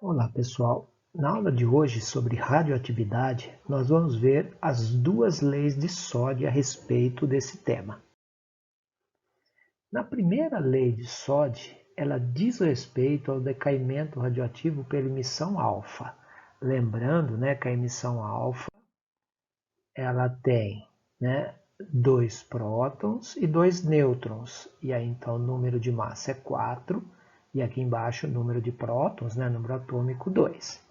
Olá pessoal, na aula de hoje sobre radioatividade, nós vamos ver as duas leis de Soddy a respeito desse tema. Na primeira lei de Soddy, ela diz respeito ao decaimento radioativo pela emissão alfa. Lembrando, que a emissão alfa ela tem, dois prótons e dois nêutrons, e aí então o número de massa é 4, e aqui embaixo o número de prótons, número atômico 2.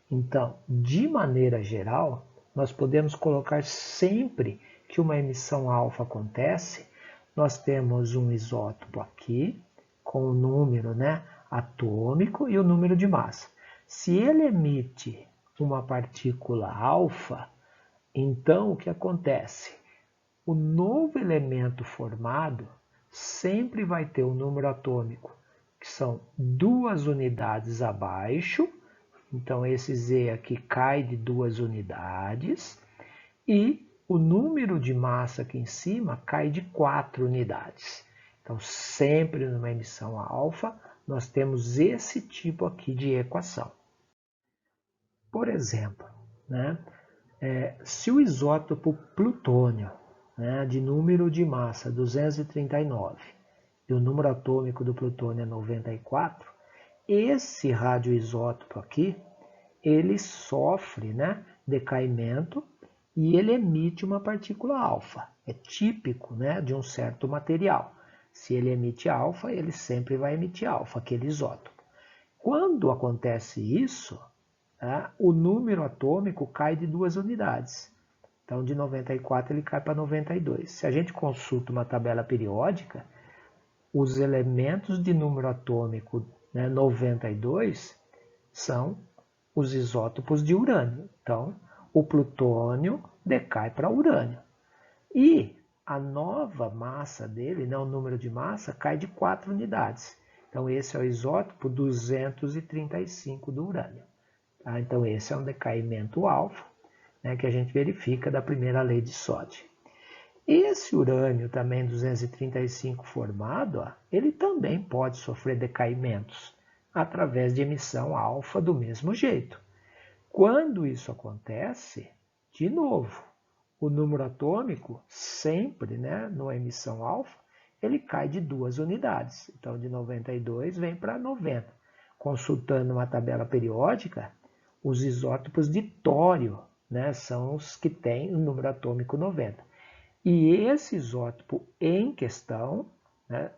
Então, de maneira geral, nós podemos colocar sempre que uma emissão alfa acontece, nós temos um isótopo aqui, com o número atômico e o número de massa. Se ele emite uma partícula alfa, então o que acontece? O novo elemento formado sempre vai ter um número atômico, que são 2 unidades abaixo. Então, esse Z aqui cai de 2 unidades e o número de massa aqui em cima cai de 4 unidades. Então, sempre numa emissão alfa, nós temos esse tipo aqui de equação. Por exemplo, se o isótopo plutônio, de número de massa 239 e o número atômico do plutônio é 94, esse radioisótopo aqui, ele sofre decaimento e ele emite uma partícula alfa. É típico de um certo material. Se ele emite alfa, ele sempre vai emitir alfa, aquele isótopo. Quando acontece isso, o número atômico cai de 2 unidades. Então, de 94 ele cai para 92. Se a gente consulta uma tabela periódica, os elementos de número atômico 92 são os isótopos de urânio. Então, o plutônio decai para urânio. E a nova massa dele, o número de massa, cai de 4 unidades. Então, esse é o isótopo 235 do urânio. Tá? Então, esse é um decaimento alfa, que a gente verifica da primeira lei de Soddy. Esse urânio também 235 formado, ele também pode sofrer decaimentos através de emissão alfa do mesmo jeito. Quando isso acontece, de novo, o número atômico sempre, numa emissão alfa, ele cai de 2 unidades. Então, de 92 vem para 90. Consultando uma tabela periódica, os isótopos de tório são os que têm o número atômico 90. E esse isótopo em questão,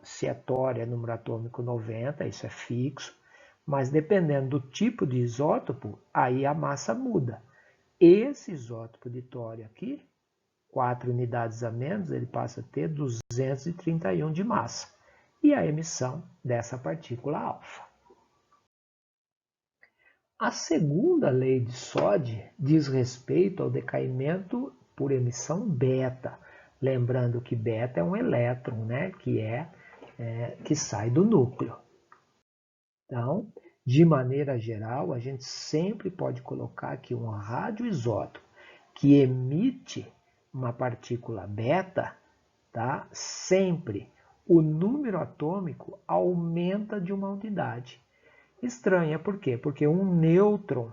se é tório é número atômico 90, isso é fixo, mas dependendo do tipo de isótopo, aí a massa muda. Esse isótopo de tório aqui, 4 unidades a menos, ele passa a ter 231 de massa. E a emissão dessa partícula alfa. A segunda lei de Soddy diz respeito ao decaimento por emissão beta. Lembrando que beta é um elétron, que sai do núcleo. Então, de maneira geral, a gente sempre pode colocar aqui um radioisótopo que emite uma partícula beta, tá? Sempre o número atômico aumenta de uma unidade. Estranha, por quê? Porque um nêutron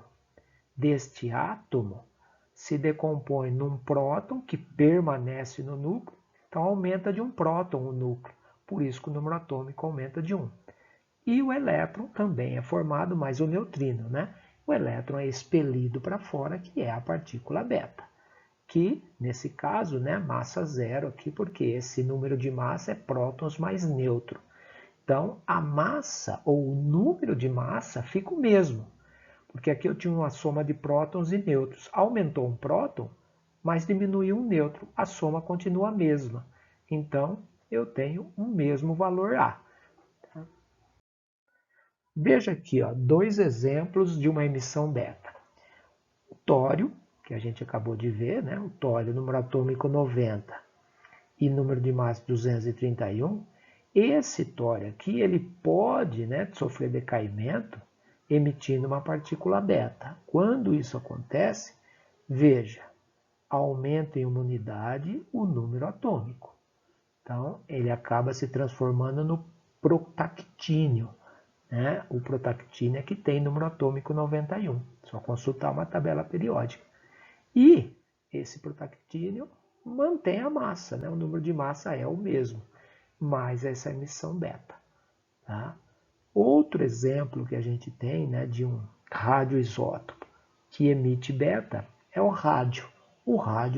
deste átomo se decompõe num próton que permanece no núcleo, então aumenta de um próton o núcleo, por isso que o número atômico aumenta de 1. E o elétron também é formado, mas o neutrino, O elétron é expelido para fora, que é a partícula beta, que nesse caso, massa zero aqui, porque esse número de massa é prótons mais nêutron. Então, a massa ou o número de massa fica o mesmo, porque aqui eu tinha uma soma de prótons e nêutrons. Aumentou um próton, mas diminuiu um nêutron. A soma continua a mesma. Então, eu tenho o mesmo valor A. Veja aqui, dois exemplos de uma emissão beta. O tório, que a gente acabou de ver, o tório, número atômico 90 e número de massa 231. Esse tório aqui, ele pode sofrer decaimento emitindo uma partícula beta. Quando isso acontece, veja, aumenta em uma unidade o número atômico. Então, ele acaba se transformando no protactínio, né, o protactina que tem número atômico 91. Só consultar uma tabela periódica. E esse protactínio mantém a massa, né? O número de massa é o mesmo, mas essa emissão beta. Tá? Outro exemplo que a gente tem, né, de um radioisótopo que emite beta é o rádio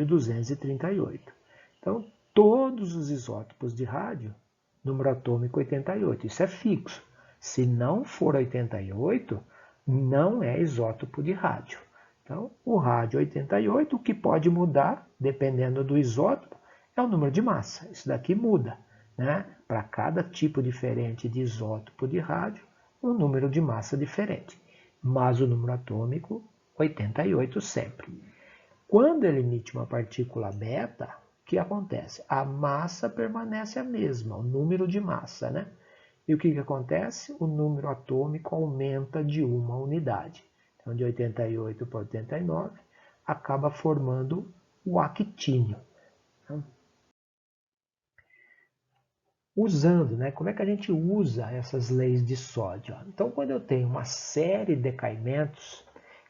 238. Então, todos os isótopos de rádio, número atômico 88, isso é fixo. Se não for 88, não é isótopo de rádio. Então, o rádio 88, o que pode mudar, dependendo do isótopo, é o número de massa. Isso daqui muda, né? Para cada tipo diferente de isótopo de rádio, um número de massa diferente. Mas o número atômico, 88 sempre. Quando ele emite uma partícula beta, o que acontece? A massa permanece a mesma, o número de massa, né? E o que acontece? O número atômico aumenta de uma unidade. Então, de 88 para 89, acaba formando o actínio. Então, usando, né? Como é que a gente usa essas leis de sódio? Então, quando eu tenho uma série de decaimentos,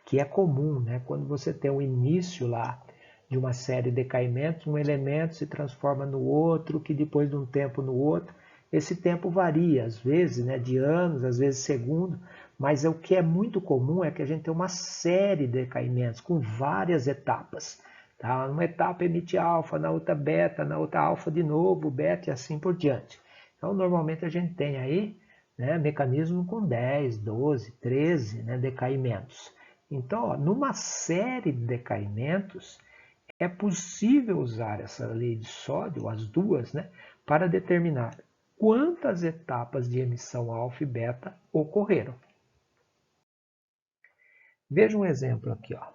que é comum, né? Quando você tem o início lá de uma série de decaimentos, um elemento se transforma no outro, que depois de um tempo no outro. Esse tempo varia, às vezes, né, de anos, às vezes segundo, mas o que é muito comum é que a gente tem uma série de decaimentos com várias etapas. Tá? Numa etapa emite alfa, na outra beta, na outra alfa de novo, beta e assim por diante. Então, normalmente a gente tem aí, né, mecanismo com 10, 12, 13, né, decaimentos. Então, ó, numa série de decaimentos, é possível usar essa lei de sódio, as duas, né, para determinar quantas etapas de emissão alfa e beta ocorreram. Veja um exemplo aqui. Ó.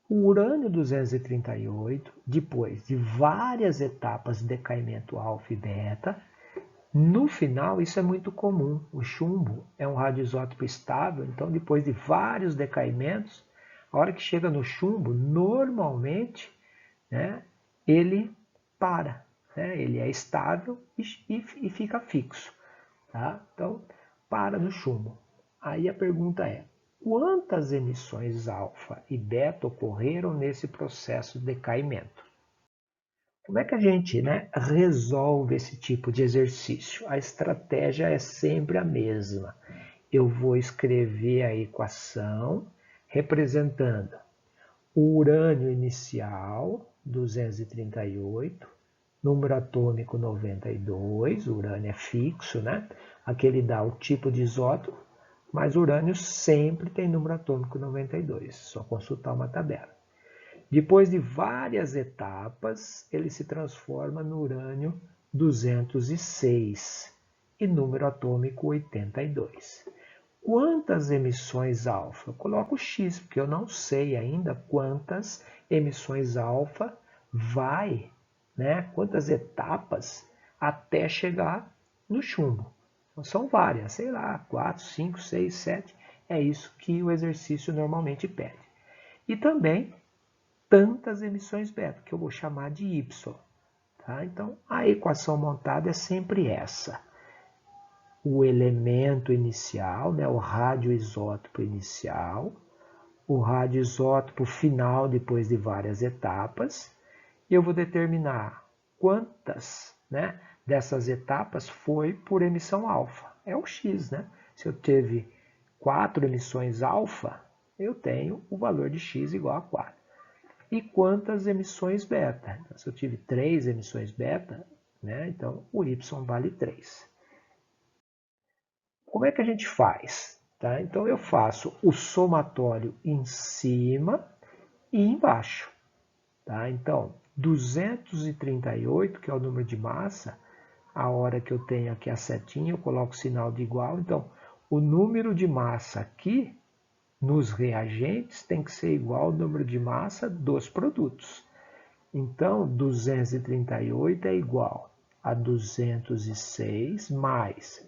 O urânio 238, depois de várias etapas de decaimento alfa e beta, no final, isso é muito comum. O chumbo é um radioisótopo estável, então depois de vários decaimentos, a hora que chega no chumbo, normalmente, né, ele para. Né, ele é estável e fica fixo. Tá? Então, para no chumbo. Aí a pergunta é, quantas emissões alfa e beta ocorreram nesse processo de decaimento? Como é que a gente, né, resolve esse tipo de exercício? A estratégia é sempre a mesma. Eu vou escrever a equação representando o urânio inicial, 238, número atômico 92, o urânio é fixo, né? Aqui ele dá o tipo de isótopo, mas o urânio sempre tem número atômico 92, só consultar uma tabela. Depois de várias etapas, ele se transforma no urânio 206 e número atômico 82. Quantas emissões alfa? Eu coloco X, porque eu não sei ainda quantas emissões alfa vai, né? Quantas etapas até chegar no chumbo. Então, são várias, sei lá, 4, 5, 6, 7. É isso que o exercício normalmente pede. E também tantas emissões beta, que eu vou chamar de Y. Tá? Então, a equação montada é sempre essa. O elemento inicial, né, o radioisótopo inicial, o radioisótopo final depois de várias etapas, e eu vou determinar quantas, né, dessas etapas foi por emissão alfa. É o X, né? Se eu teve 4 emissões alfa, eu tenho o valor de X igual a 4. E quantas emissões beta? Então, se eu tive 3 emissões beta, né, então o Y vale 3. Como é que a gente faz? Tá? Então eu faço o somatório em cima e embaixo. Tá? Então, 238, que é o número de massa, a hora que eu tenho aqui a setinha, eu coloco o sinal de igual. Então, o número de massa aqui, nos reagentes, tem que ser igual ao número de massa dos produtos. Então, 238 é igual a 206 mais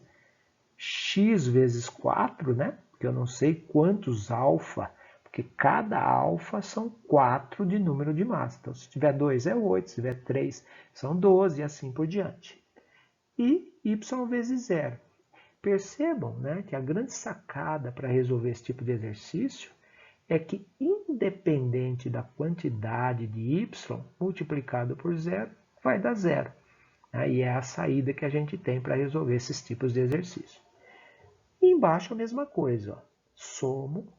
x vezes 4, né? Porque eu não sei quantos alfa, porque cada alfa são 4 de número de massa. Então, se tiver 2 é 8, se tiver 3 são 12 e assim por diante. E y vezes 0. Percebam, né, que a grande sacada para resolver esse tipo de exercício é que, independente da quantidade de y multiplicado por zero, vai dar zero. E é a saída que a gente tem para resolver esses tipos de exercício. E embaixo a mesma coisa. Ó. Somo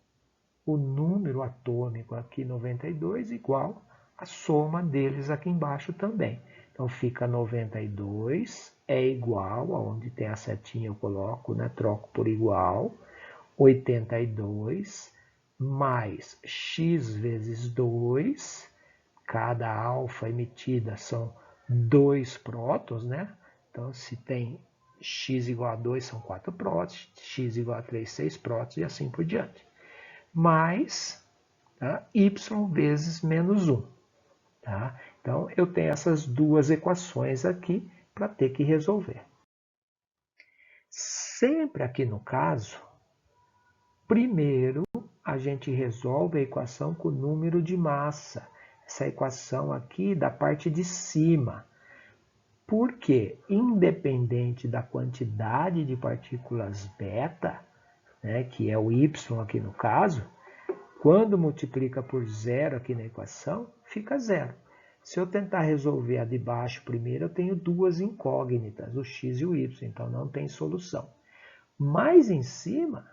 o número atômico aqui, 92, igual a soma deles aqui embaixo também. Então, fica 92 é igual, onde tem a setinha eu coloco, né, troco por igual, 82 mais x vezes 2, cada alfa emitida são 2 prótons, né? Então, se tem x igual a 2, são 4 prótons, x igual a 3, 6 prótons, e assim por diante. Mais tá, y vezes menos 1. Tá? Então, eu tenho essas duas equações aqui para ter que resolver. Sempre aqui no caso, primeiro a gente resolve a equação com o número de massa. Essa equação aqui da parte de cima. Porque, independente da quantidade de partículas beta, né, que é o y aqui no caso, quando multiplica por zero aqui na equação, fica zero. Se eu tentar resolver a de baixo primeiro, eu tenho duas incógnitas, o x e o y, então não tem solução. Mas em cima,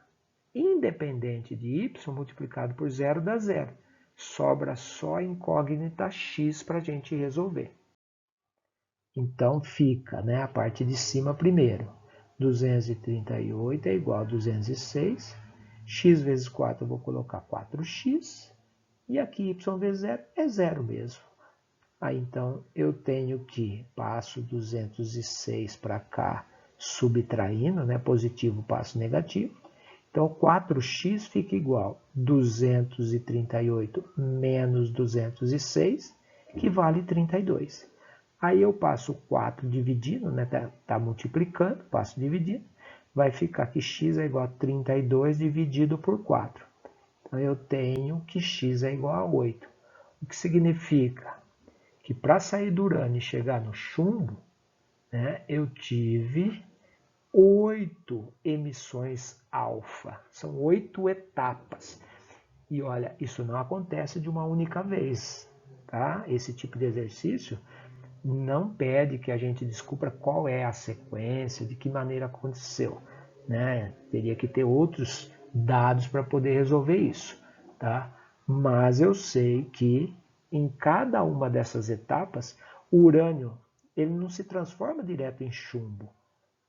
independente de y multiplicado por zero dá zero. Sobra só a incógnita x para a gente resolver. Então fica, né, a parte de cima primeiro. 238 é igual a 206. X vezes 4 eu vou colocar 4x. E aqui y vezes 0 é 0 mesmo. Aí então eu tenho que passo 206 para cá, subtraindo, né, positivo passo negativo. Então 4x fica igual a 238 menos 206, que vale 32. Aí eu passo 4 dividindo, né, tá multiplicando, passo dividindo. Vai ficar que x é igual a 32 dividido por 4. Então eu tenho que x é igual a 8. O que significa que para sair do urânio e chegar no chumbo, né, eu tive 8 emissões alfa. São 8 etapas. E olha, isso não acontece de uma única vez. Tá? Esse tipo de exercício não pede que a gente descubra qual é a sequência, de que maneira aconteceu. Né? Teria que ter outros dados para poder resolver isso. Tá? Mas eu sei que em cada uma dessas etapas, o urânio ele não se transforma direto em chumbo.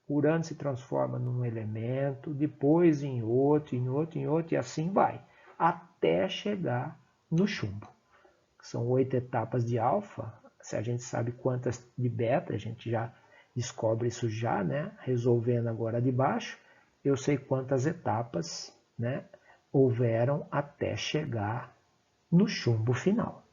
O urânio se transforma num elemento, depois em outro, em outro, em outro, e assim vai, até chegar no chumbo. São 8 etapas de alfa. Se a gente sabe quantas de beta, a gente já descobre isso já, né? Resolvendo agora de baixo, eu sei quantas etapas, né, houveram até chegar no chumbo final.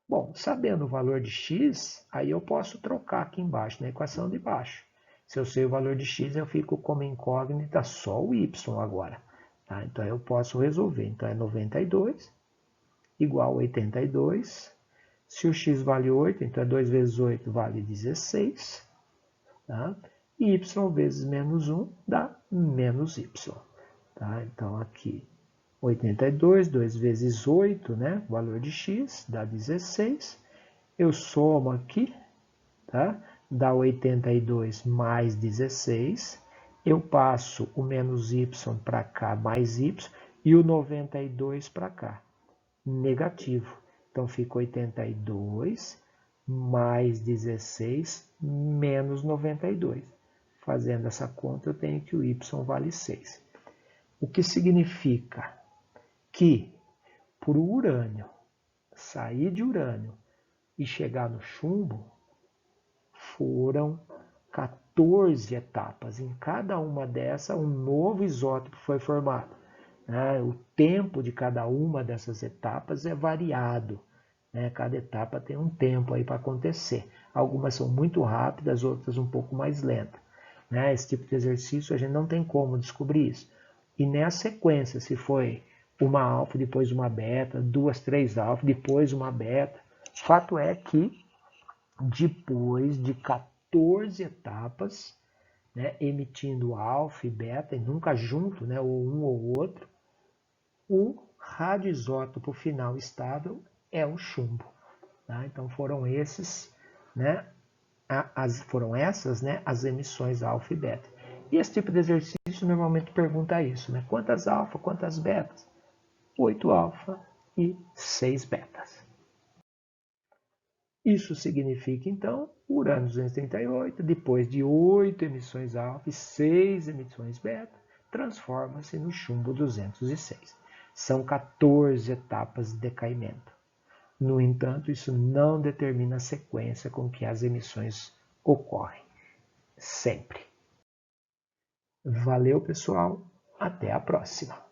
Bom, sabendo o valor de x, aí eu posso trocar aqui embaixo, na equação de baixo. Se eu sei o valor de x, eu fico como incógnita só o y agora. Tá? Então eu posso resolver. Então é 92 igual a 82. Se o x vale 8, então 2 vezes 8 vale 16. Tá? E y vezes menos 1 dá menos y. Tá? Então aqui 82, 2 vezes 8, né? O valor de x dá 16. Eu somo aqui, tá? Dá 82 mais 16. Eu passo o menos y para cá, mais y, e o 92 para cá, negativo. Então fica 82 mais 16 menos 92. Fazendo essa conta, eu tenho que o y vale 6. O que significa que para o urânio sair de urânio e chegar no chumbo, foram 14 etapas. Em cada uma dessas, um novo isótopo foi formado. O tempo de cada uma dessas etapas é variado. Cada etapa tem um tempo aí para acontecer. Algumas são muito rápidas, outras um pouco mais lentas. Esse tipo de exercício a gente não tem como descobrir isso. E nessa sequência, se foi uma alfa, depois uma beta, 2, 3 alfa, depois uma beta. Fato é que depois de 14 etapas, né, emitindo alfa e beta, e nunca junto, né, ou um ou outro, o radioisótopo final estável é o chumbo. Tá? Então foram esses, né, foram essas, né, as emissões alfa e beta. E esse tipo de exercício normalmente pergunta isso, né? Quantas alfa, quantas betas? 8 alfa e 6 betas. Isso significa, então, o urânio 238, depois de 8 emissões alfa e 6 emissões beta, transforma-se no chumbo 206. São 14 etapas de decaimento. No entanto, isso não determina a sequência com que as emissões ocorrem. Sempre. Valeu, pessoal. Até a próxima.